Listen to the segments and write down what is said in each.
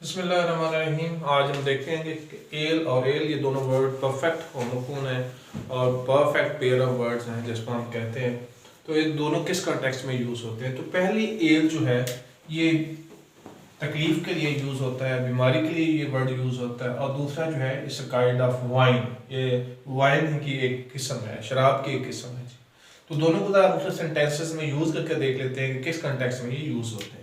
बिस्मिल्लाहिर्रहमानिर्रहीम। आज हम देखेंगे कि एल और एल ये दोनों वर्ड परफेक्ट होमोफोन हैं और परफेक्ट पेयर ऑफ वर्ड्स हैं जिसको हम कहते हैं। तो ये दोनों किस कॉन्टेक्स्ट में यूज़ होते हैं? तो पहली एल जो है ये तकलीफ़ के लिए यूज़ होता है, बीमारी के लिए ये वर्ड यूज़ होता है। और दूसरा जो है it's a kind of wine, ये वाइन की एक किस्म है, शराब की एक किस्म है जी। तो दोनों को दूसरे सेंटेंसेस में यूज़ करके देख लेते हैं कि किस कॉन्टेक्स्ट में ये यूज़ होते हैं।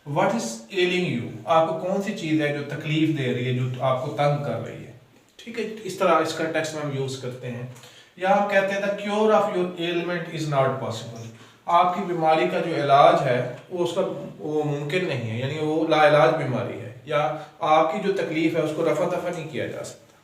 व्हाट इज एलिंग यू, आपको कौन सी चीज़ है जो तकलीफ दे रही है, जो आपको तंग कर रही है। ठीक है, इस तरह इस कॉन्टेक्स्ट में हम यूज़ करते हैं। या हम कहते हैं the cure of your element is not possible, आपकी बीमारी का जो इलाज है वो मुमकिन नहीं है, यानी वो लाइलाज बीमारी है। या आपकी जो तकलीफ है उसको रफा दफा नहीं किया जा सकता।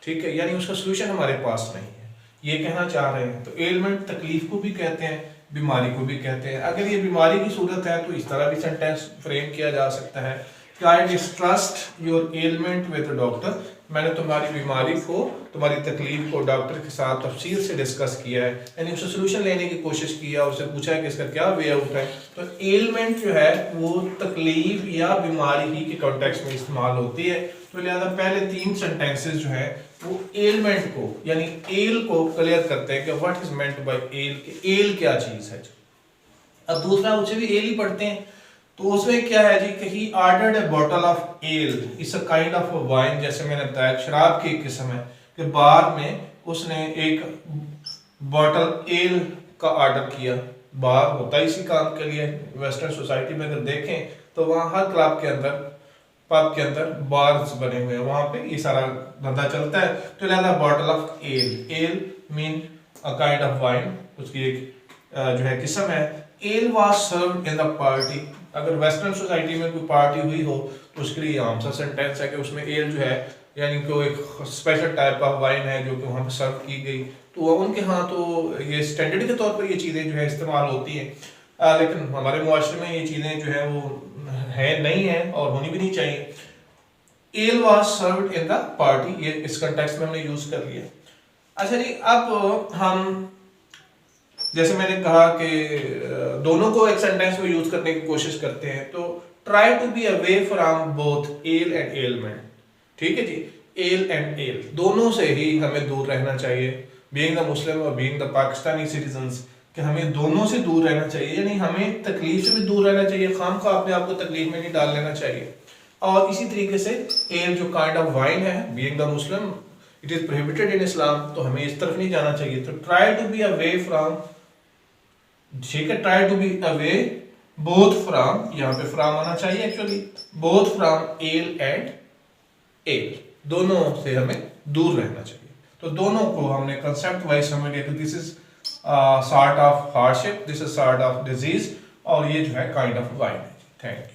ठीक है, यानी उसका सोल्यूशन हमारे पास नहीं है, ये कहना चाह रहे हैं। तो एलिमेंट तकलीफ को भी कहते हैं, बीमारी को भी कहते हैं। अगर ये बीमारी की सूरत है तो इस तरह भी सेंटेंस फ्रेम किया जा सकता है कि I distrust your element with doctor, मैंने तुम्हारी बीमारी को, तुम्हारी तकलीफ को डॉक्टर के साथ तफसील से डिस्कस किया है, यानी उससे सोल्यूशन लेने की कोशिश की है और उससे पूछा है कि इसका क्या वे आउट है। तो एलिमेंट जो है वो तकलीफ या बीमारी ही के कॉन्टेक्स्ट में इस्तेमाल होती है। तो लिहाजा पहले तीन सेंटेंसेस जो है वो एलिमेंट को यानी एल को क्लियर करते हैं कि what is meant by L, कि एल क्या चीज है। अब दूसरा उसे भी एल ही पढ़ते हैं, तो उसमें क्या है जी कि he ordered a bottle of L, it's a kind of wine, जैसे मैंने बताया शराब की एक किस्म है कि बार में उसने एक बॉटल एल का ऑर्डर किया। बार होता है इसी काम के लिए। वेस्टर्न सोसाइटी में अगर देखें तो वहाँ हर क्लब के अंदर, पब के अंदर बार्स बने हुए हैं, वहाँ पे ये सारा धंधा चलता है। तो लिहाजा bottle of L, L mean a kind of wine, उसकी एक जो है किस्म है। L was served in the party, अगर वेस्टर्न सोसाइटी में कोई पार्टी हुई हो तो उसके लिए आम सा सेंटेंस है कि उसमें एल जो है यानी कोई एक स्पेशल टाइप ऑफ वाइन है जो कि वहाँ पर सर्व की गई। तो उनके यहाँ तो ये स्टैंडर्ड के तौर पर ये चीज़ें जो है इस्तेमाल होती हैं, लेकिन हमारे मुआशरे में ये चीज़ें जो है वो है नहीं है और होनी भी नहीं चाहिए। L was served in the party, ये इस कॉन्टेक्स्ट में हमने यूज कर लिया। अच्छा जी, अब हम जैसे मैंने कहा कि दोनों को एक सेंटेंस में यूज करने की कोशिश करते हैं, तो try to be away from both ill and ailment. ठीक है जी, एल एंड एल दोनों से ही हमें दूर रहना चाहिए, बीइंग द मुस्लिम और बीइंग द पाकिस्तानी सिटीजन्स, कि हमें दोनों से दूर रहना चाहिए, यानी हमें तकलीफ से भी दूर रहना चाहिए, खामखा अपने आप को तकलीफ में नहीं डाल लेना चाहिए। और इसी तरीके से एल जो काइंड ऑफ वाइन है, being the Muslim it is prohibited in Islam, तो हमें इस तरफ नहीं जाना चाहिए। तो try to be away from, ठीक है, try to be away both from, यहाँ पे फ्रॉम आना चाहिए actually, both from ale and ale, दोनों से हमें दूर रहना चाहिए। तो दोनों को हमने कंसेप्ट वाइज समझ लिया कि this is sort of hardship, this is sort of disease, और ये जो है काइंड ऑफ वाइन है। Thank you.